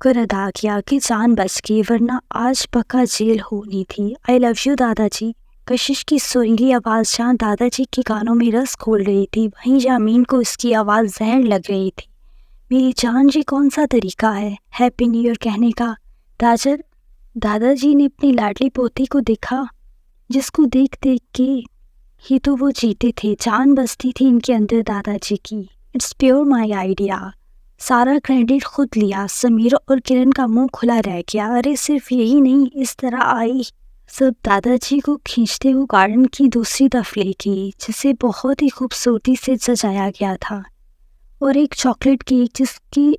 کر ادا کیا کہ جان بچ گئی ورنہ آج پکا جیل ہونی تھی۔ آئی لو یو دادا جی۔ کشش کی سریلی آواز جہاں دادا جی کے کانوں میں رس کھول رہی تھی وہیں یامین کو اس کی آواز زہر لگ رہی تھی۔ میری جان جی کون سا طریقہ ہے ہیپی نیو ایئر کہنے کا؟ دادا جی نے اپنی لاڈلی پوتی کو دیکھا جس کو دیکھ کے ہی تو وہ جیتے تھے، جان بستی تھی ان کے اندر دادا جی کی۔ It's pure my idea. سارا کریڈٹ خود لیا۔ سمیر اور کرن کا منہ کھلا رہ گیا۔ ارے صرف یہی نہیں، اس طرح آئی سب دادا جی کو کھینچتے ہوئے گارڈن کی دوسری طرف لے گئی جسے بہت ہی خوبصورتی سے سجایا گیا تھا، اور ایک چاکلیٹ کیک جس کی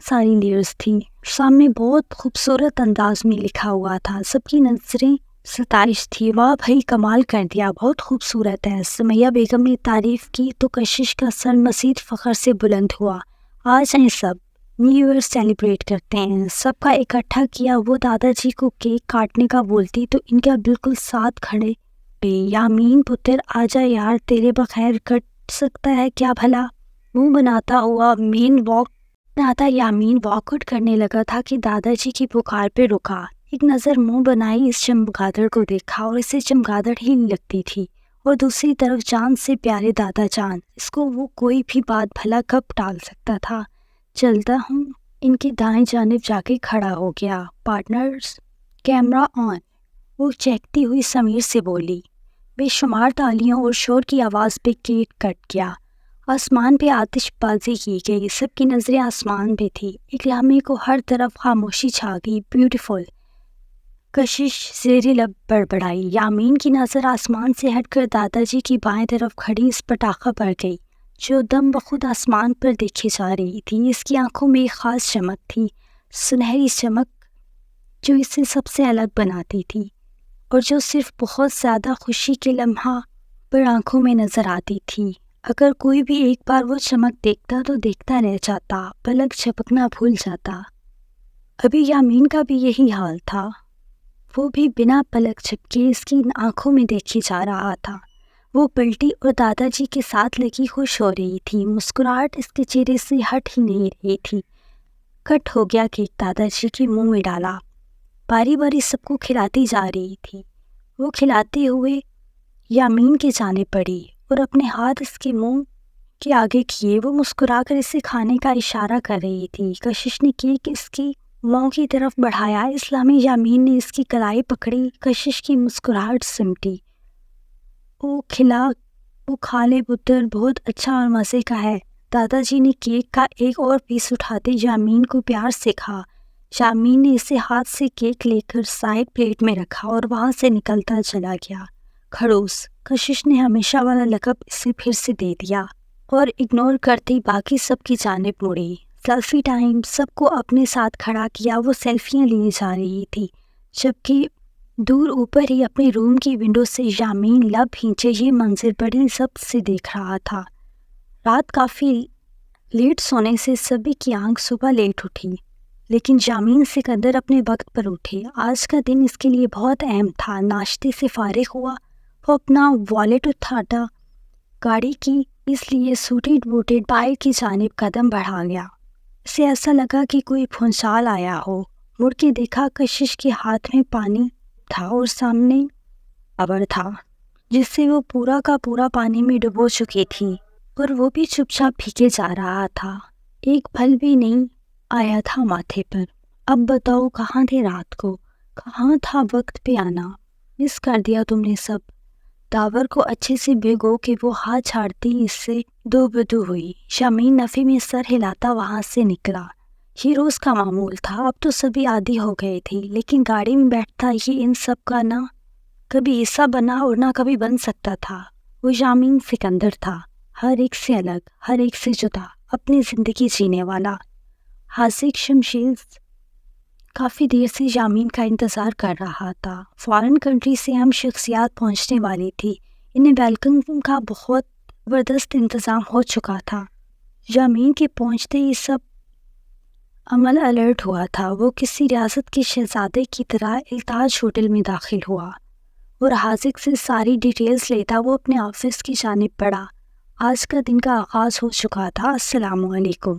ساری لیئرز تھی سامنے بہت خوبصورت انداز میں لکھا ہوا تھا۔ سب کی نظریں ستائش تھی۔ واہ بھائی کمال کر دیا، بہت خوبصورت ہے۔ سمیہ بیگم نے تعریف کی تو کشش کا سر مزید فخر سے بلند ہوا۔ آج ہیں سب نیو ایئر سیلیبریٹ کرتے ہیں۔ سب کا اکٹھا کیا وہ دادا جی کو کیک کاٹنے کا بولتی تو ان کا بالکل ساتھ کھڑے ہوئے۔ یامین پتر آجا یار، تیرے بغیر کٹ سکتا ہے کیا بھلا؟ منہ بناتا ہوا یامین واک آؤٹ کرنے لگا تھا کہ دادا جی کی پکار پہ رکا۔ ایک نظر منہ بنائی اس چمگادڑ کو دیکھا اور اسے چمگادڑ ہی لگتی تھی، اور دوسری طرف جان سے پیارے دادا جان، اس کو وہ کوئی بھی بات بھلا کب ٹال سکتا تھا۔ چلتا ہوں ان کے دائیں جانب جا کے کھڑا ہو گیا۔ پارٹنرز کیمرہ آن، وہ چہکتی ہوئی سمیر سے بولی۔ بے شمار تالیوں اور شور کی آواز پہ کیک کٹ گیا۔ آسمان پہ آتش بازی کی گئی، سب کی نظریں آسمان پہ تھی۔ ایک لمحے کو ہر طرف خاموشی چھا گئی۔ بیوٹیفل، کشش زیر لب بڑبڑائی۔ یامین کی نظر آسمان سے ہٹ کر دادا جی کی بائیں طرف کھڑی اس پٹاخہ پر گئی جو دم بخود آسمان پر دیکھی جا رہی تھی۔ اس کی آنکھوں میں ایک خاص چمک تھی، سنہری چمک جو اسے سب سے الگ بناتی تھی اور جو صرف بہت زیادہ خوشی کے لمحہ پر آنکھوں میں نظر آتی تھی۔ اگر کوئی بھی ایک بار وہ چمک دیکھتا تو دیکھتا رہ جاتا، پلک جھپکنا بھول جاتا۔ ابھی یامین کا بھی یہی حال تھا، وہ بھی بنا پلک جھپکے اس کی آنکھوں میں دیکھی جا رہا تھا۔ وہ پلٹی اور دادا جی کے ساتھ لگی خوش ہو رہی تھی، مسکراہٹ اس کے چہرے سے ہٹ ہی نہیں رہی تھی۔ کٹ ہو گیا کیک دادا جی کے منہ میں ڈالا، باری باری سب کو کھلاتی جا رہی تھی۔ وہ کھلاتے ہوئے یامین کے جانے پڑی اور اپنے ہاتھ اس کے منہ کے آگے کیے۔ وہ مسکرا کر اسے کھانے کا اشارہ کر رہی تھی۔ کشش نے کیک اس کی منہ کی طرف بڑھایا۔ اس لمحے یامین نے اس کی کلائی پکڑی۔ کشش کی مسکراہٹ سمٹی۔ وہ کھا لے پتر، بہت اچھا اور مزے کا ہے۔ دادا جی نے کیک کا ایک اور پیس اٹھاتے یامین کو پیار سے کہا۔ یامین نے اسے ہاتھ سے کیک لے کر سائڈ پلیٹ میں رکھا اور وہاں سے نکلتا چلا گیا۔ کھڑوس، کشش نے ہمیشہ والا لقب اسے پھر سے دے دیا اور اگنور کرتی باقی سب کی جانب مڑی۔ سیلفی ٹائم، سب کو اپنے ساتھ کھڑا کیا۔ وہ سیلفیاں لیے جا رہی تھی جبکہ دور اوپر ہی اپنے روم کی ونڈو سے یامین لب بھینچے یہ منظر بڑی ضبط سے دیکھ رہا تھا۔ رات کافی لیٹ سونے سے سبھی کی آنکھ صبح لیٹ اٹھی، لیکن یامین سکندر اپنے وقت پر اٹھے۔ آج کا دن اس کے لیے بہت اہم تھا۔ ناشتے سے فارغ ہوا، وہ اپنا والیٹ اٹھاتا گاڑی کی اس لیے سوٹیڈ بوٹیڈ بائک کی جانب قدم بڑھا گیا۔ اسے ایسا لگا کہ کوئی بھونچال آیا ہو۔ مڑ کے دیکھا، کشش کے ہاتھ میں پانی تھا اور سامنے ابر تھا جس سے وہ پورا کا پورا پانی میں ڈبو چکی تھی، اور وہ بھی چپ چاپ بھیگے جا رہا تھا۔ ایک پھل بھی نہیں آیا تھا ماتھے پر۔ اب بتاؤ کہاں تھے رات کو؟ کہاں تھا وقت پہ آنا؟ مس کر دیا تم نے سب۔ داور کو اچھے سے بھگو کہ وہ ہاتھ چھاڑتی اس سے دو بدو ہوئی۔ یامین نفی میں سر ہلاتا وہاں سے نکلا۔ یہ روز کا معمول تھا، اب تو سبھی عادی ہو گئے تھے، لیکن گاڑی میں بیٹھتا یہ ان سب کا نہ کبھی حصہ بنا اور نہ کبھی بن سکتا تھا۔ وہ یامین سکندر تھا، ہر ایک سے الگ، ہر ایک سے جدا، اپنی زندگی جینے والا۔ حاذق شمشیر کافی دیر سے یامین کا انتظار کر رہا تھا۔ فارن کنٹری سے اہم شخصیات پہنچنے والی تھی، انہیں ویلکم کا بہت زبردست انتظام ہو چکا تھا۔ یامین کے پہنچتے ہی سب عمل الرٹ ہوا تھا۔ وہ کسی ریاست کے شہزادے کی طرح التاج ہوٹل میں داخل ہوا اور حاذق سے ساری ڈیٹیلز لیتا وہ اپنے آفس کی جانب بڑھا۔ آج کا دن کا آغاز ہو چکا تھا۔ السلام علیکم۔